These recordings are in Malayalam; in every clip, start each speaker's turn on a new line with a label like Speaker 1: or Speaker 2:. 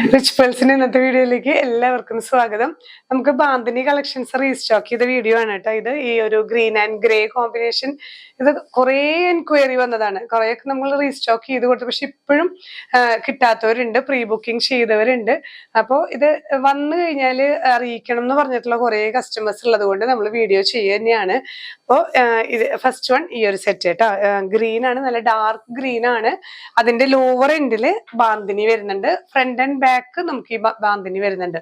Speaker 1: റിച്ച് പേൾസിന്റെ ഇന്നത്തെ വീഡിയോയിലേക്ക് എല്ലാവർക്കും സ്വാഗതം. നമുക്ക് ബാന്തിനി കളക്ഷൻസ് റീസ്റ്റോക്ക് ചെയ്ത വീഡിയോ ആണ് കേട്ടോ. ഇത് ഈ ഒരു ഗ്രീൻ ആൻഡ് ഗ്രേ കോമ്പിനേഷൻ ഇത് കുറേ എൻക്വയറി വന്നതാണ്. കുറേയൊക്കെ നമ്മൾ റീസ്റ്റോക്ക് ചെയ്ത് കൊടുത്തു, പക്ഷെ ഇപ്പോഴും കിട്ടാത്തവരുണ്ട്, പ്രീ ബുക്കിംഗ് ചെയ്തവരുണ്ട്. അപ്പോൾ ഇത് വന്നു കഴിഞ്ഞാൽ അറിയിക്കണം എന്ന് പറഞ്ഞിട്ടുള്ള കുറേ കസ്റ്റമേഴ്സ് ഉള്ളത് കൊണ്ട് നമ്മൾ വീഡിയോ ചെയ്യുക തന്നെയാണ്. അപ്പോൾ ഇത് ഫസ്റ്റ് വൺ ഈ ഒരു സെറ്റ് കേട്ടോ. ഗ്രീൻ ആണ്, നല്ല ഡാർക്ക് ഗ്രീൻ ആണ്. അതിന്റെ ലോവർ എൻഡില് ബാന്തിനി വരുന്നുണ്ട്, ഫ്രണ്ട് ആൻഡ് ബാക്ക് നമുക്ക് ഈ ബാന്തിനി വരുന്നുണ്ട്.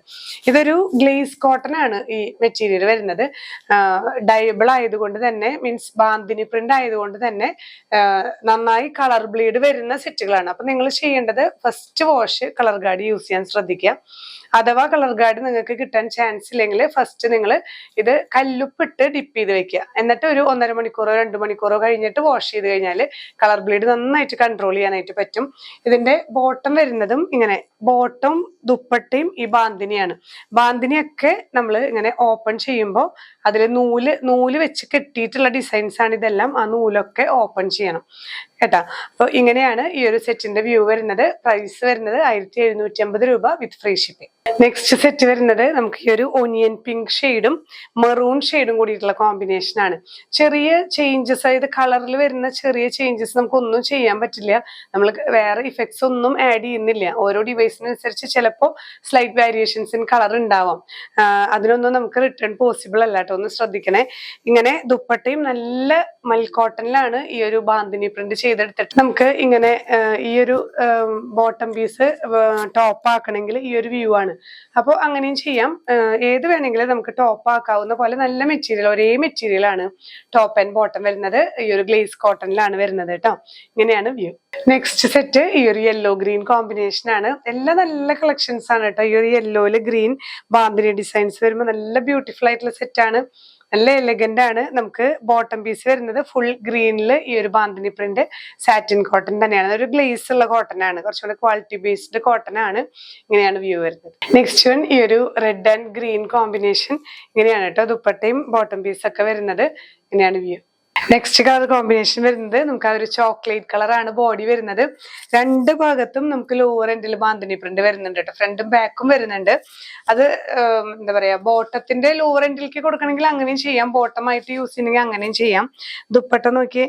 Speaker 1: ഇതൊരു ഗ്ലേസ് കോട്ടൺ ആണ് ഈ മെറ്റീരിയൽ വരുന്നത്. ഡയബിൾ ആയതുകൊണ്ട് തന്നെ, മീൻസ് ബാന്തിനി പ്രിന്റ് ആയതുകൊണ്ട് തന്നെ നന്നായി കളർ ബ്ലീഡ് വരുന്ന സെറ്റുകളാണ്. അപ്പൊ നിങ്ങൾ ചെയ്യേണ്ടത് first wash colour guard use ചെയ്യാൻ ശ്രദ്ധിക്കുക. അഥവാ കളർ ഗാർഡ് നിങ്ങൾക്ക് കിട്ടാൻ ചാൻസ് ഇല്ലെങ്കിൽ ഫസ്റ്റ് നിങ്ങൾ ഇത് കല്ലുപ്പിട്ട് ഡിപ്പ് ചെയ്ത് വെക്കുക. എന്നിട്ട് ഒരു 1.5 മണിക്കൂറോ 2 മണിക്കൂറോ കഴിഞ്ഞിട്ട് വാഷ് ചെയ്ത് കഴിഞ്ഞാൽ കളർ ബ്ലീഡ് നന്നായിട്ട് കൺട്രോൾ ചെയ്യാനായിട്ട് പറ്റും. ഇതിന്റെ ബോട്ടം വരുന്നതും ഇങ്ങനെ, ബോട്ടം ദുപ്പട്ടയും ഈ ബാന്തിനിയാണ്. ബാന്തിനിയൊക്കെ നമ്മൾ ഇങ്ങനെ ഓപ്പൺ ചെയ്യുമ്പോൾ അതിൽ നൂല് വെച്ച് കെട്ടിയിട്ടുള്ള ഡിസൈൻസ് ആണ് ഇതെല്ലാം. ആ നൂലൊക്കെ ഓപ്പൺ ചെയ്യണം കേട്ടാ. അപ്പൊ ഇങ്ങനെയാണ് ഈ ഒരു സെറ്റിന്റെ വ്യൂ വരുന്നത്. പ്രൈസ് വരുന്നത് 1750 രൂപ വിത്ത് ഫ്രീ ഷിപ്പിംഗ്. നെക്സ്റ്റ് സെറ്റ് വരുന്നത് നമുക്ക് ഈ ഒരു ഒനിയൻ പിങ്ക് ഷെയ്ഡും മെറൂൺ ഷെയ്ഡും കൂടിയിട്ടുള്ള കോമ്പിനേഷൻ ആണ്. ചെറിയ ചേഞ്ചസ്, അതായത് കളറിൽ വരുന്ന ചെറിയ ചേഞ്ചസ് നമുക്കൊന്നും ചെയ്യാൻ പറ്റില്ല. നമ്മൾ വേറെ ഇഫക്ട്സ് ഒന്നും ആഡ് ചെയ്യുന്നില്ല. ഓരോ ഡിവൈസിനനുസരിച്ച് ചിലപ്പോൾ സ്ലൈറ്റ് വേരിയേഷൻസ് ഇൻ കളർ ഉണ്ടാവാം. അതിനൊന്നും നമുക്ക് റിട്ടേൺ പോസിബിൾ അല്ല കേട്ടോ, ഒന്ന് ശ്രദ്ധിക്കണേ. ഇങ്ങനെ ദുപ്പട്ടയും നല്ല മൽക്കോട്ടനിലാണ് ഈ ഒരു ബാന്തിനി പ്രിന്റ് ചെയ്തെടുത്തിട്ട് നമുക്ക് ഇങ്ങനെ ഈ ഒരു ബോട്ടം പീസ് ടോപ്പ് ആക്കണമെങ്കിൽ ഈ ഒരു വ്യൂ ആണ്. അപ്പോൾ അങ്ങനെയും ചെയ്യാം. ഏത് വേണമെങ്കിലും നമുക്ക് ടോപ്പ് ആക്കാവുന്ന പോലെ നല്ല മെറ്റീരിയൽ, ഒരേ മെറ്റീരിയൽ ആണ് ടോപ്പ് ആൻഡ് ബോട്ടം വരുന്നത്. ഈ ഒരു ഗ്ലേസ് കോട്ടണിലാണ് വരുന്നത് കേട്ടോ. ഇങ്ങനെയാണ് വ്യൂ. നെക്സ്റ്റ് സെറ്റ് ഈ ഒരു യെല്ലോ ഗ്രീൻ കോമ്പിനേഷൻ ആണ്. എല്ലാം നല്ല കളക്ഷൻസ് ആണ് കേട്ടോ. ഈ ഒരു യെല്ലോയില് ഗ്രീൻ ബാന്തിനി ഡിസൈൻസ് വരുമ്പോൾ നല്ല ബ്യൂട്ടിഫുൾ ആയിട്ടുള്ള സെറ്റ് ആണ്, നല്ല എലഗന്റ് ആണ്. നമുക്ക് ബോട്ടം പീസ് വരുന്നത് ഫുൾ ഗ്രീനില് ഈ ഒരു ബാന്തിനി പ്രിന്റ് സാറ്റിൻ കോട്ടൺ തന്നെയാണ്. ഒരു ഗ്ലേസ് ഉള്ള കോട്ടൺ ആണ്, കുറച്ചുകൂടെ ക്വാളിറ്റി ബേസ്ഡ് കോട്ടൺ ആണ്. ഇങ്ങനെയാണ് വ്യൂ വരുന്നത്. നെക്സ്റ്റ് വൺ ഈ ഒരു റെഡ് ആൻഡ് ഗ്രീൻ കോമ്പിനേഷൻ ഇങ്ങനെയാണ് കേട്ടോ. ദുപ്പട്ടയും ബോട്ടം പീസ് ഒക്കെ വരുന്നത് ഇങ്ങനെയാണ് വ്യൂ. നെക്സ്റ്റ് കളർ കോമ്പിനേഷൻ വരുന്നത് നമുക്ക് ആ ഒരു ചോക്ലേറ്റ് കളറാണ് ബോഡി വരുന്നത്. രണ്ട് ഭാഗത്തും നമുക്ക് ലോവർ എൻഡിൽ ബാന്തിനി പ്രിന്റ് വരുന്നുണ്ട് കേട്ടോ. ഫ്രണ്ടും ബാക്കും വരുന്നുണ്ട്. അത് എന്താ പറയാ, ബോട്ടത്തിന്റെ ലോവർ എൻഡിലേക്ക് കൊടുക്കണമെങ്കിൽ അങ്ങനെയും ചെയ്യാം, ബോട്ടമായിട്ട് യൂസ് ചെയ്യണമെങ്കിൽ അങ്ങനെയും ചെയ്യാം. ദുപ്പട്ട നോക്കി,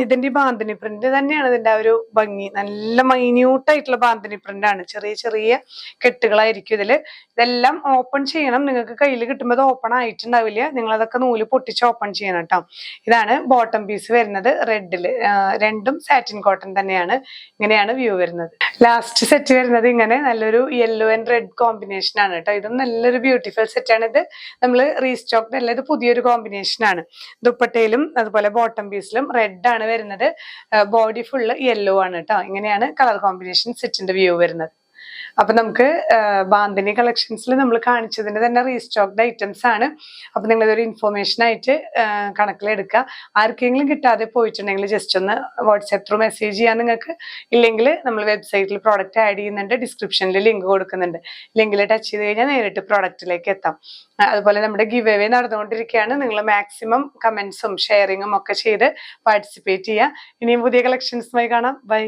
Speaker 1: ഇതിന്റെ ഈ ബാന്തിനി പ്രിന്റ് തന്നെയാണ് ഇതിന്റെ ആ ഒരു ഭംഗി. നല്ല മൈന്യൂട്ട് ആയിട്ടുള്ള ബാന്തിനി പ്രിന്റ് ആണ്. ചെറിയ ചെറിയ കെട്ടുകളായിരിക്കും ഇതില്. ഇതെല്ലാം ഓപ്പൺ ചെയ്യണം. നിങ്ങൾക്ക് കയ്യിൽ കിട്ടുമ്പോൾ അത് ഓപ്പൺ ആയിട്ടുണ്ടാവില്ല. നിങ്ങൾ അതൊക്കെ നൂല് പൊട്ടിച്ച് ഓപ്പൺ ചെയ്യണം കേട്ടോ. ഇതാണ് ബോട്ടം പീസ് വരുന്നത് റെഡില്. രണ്ടും സാറ്റിൻ കോട്ടൺ തന്നെയാണ്. ഇങ്ങനെയാണ് വ്യൂ വരുന്നത്. ലാസ്റ്റ് സെറ്റ് വരുന്നത് ഇങ്ങനെ നല്ലൊരു യെല്ലോ ആൻഡ് റെഡ് കോമ്പിനേഷൻ ആണ് കേട്ടോ. ഇതും നല്ലൊരു ബ്യൂട്ടിഫുൾ സെറ്റ് ആണ്. ഇത് നമ്മൾ റീസ്റ്റോക്ഡ് അല്ല, ഇത് പുതിയൊരു കോമ്പിനേഷൻ ആണ്. ദുപ്പട്ടയിലും അതുപോലെ ബോട്ടം പീസിലും റെഡ് ആണ് വരുന്നത്. ബോഡി ഫുള്ള് യെല്ലോ ആണ് കേട്ടോ. ഇങ്ങനെയാണ് കളർ കോമ്പിനേഷൻ സെറ്റിന്റെ വ്യൂ വരുന്നത്. അപ്പൊ നമുക്ക് ബാന്തിനി കളക്ഷൻസിൽ നമ്മൾ കാണിച്ചതിന്റെ തന്നെ റീസ്റ്റോക്ഡ് ഐറ്റംസ് ആണ്. അപ്പൊ നിങ്ങൾ ഇതൊരു ഇൻഫോർമേഷൻ ആയിട്ട് കണക്കിലെടുക്കുക. ആർക്കെങ്കിലും കിട്ടാതെ പോയിട്ടുണ്ടെങ്കിൽ ജസ്റ്റ് ഒന്ന് വാട്സാപ്പ് ത്രൂ മെസ്സേജ് ചെയ്യാൻ നിങ്ങൾക്ക്. ഇല്ലെങ്കിൽ നമ്മൾ വെബ്സൈറ്റിൽ പ്രോഡക്റ്റ് ആഡ് ചെയ്യുന്നുണ്ട്, ഡിസ്ക്രിപ്ഷനിൽ ലിങ്ക് കൊടുക്കുന്നുണ്ട്. ലിങ്കിൽ ടച്ച് ചെയ്ത് കഴിഞ്ഞാൽ നേരിട്ട് പ്രോഡക്റ്റിലേക്ക് എത്താം. അതുപോലെ നമ്മുടെ ഗിവ് അവേ നടന്നുകൊണ്ടിരിക്കുകയാണ്. നിങ്ങൾ മാക്സിമം കമന്റ്സും ഷെയറിങ്ങും ഒക്കെ ചെയ്ത് പാർട്ടിസിപ്പേറ്റ് ചെയ്യുക. ഇനിയും പുതിയ കളക്ഷൻസുമായി കാണാം. ബൈ.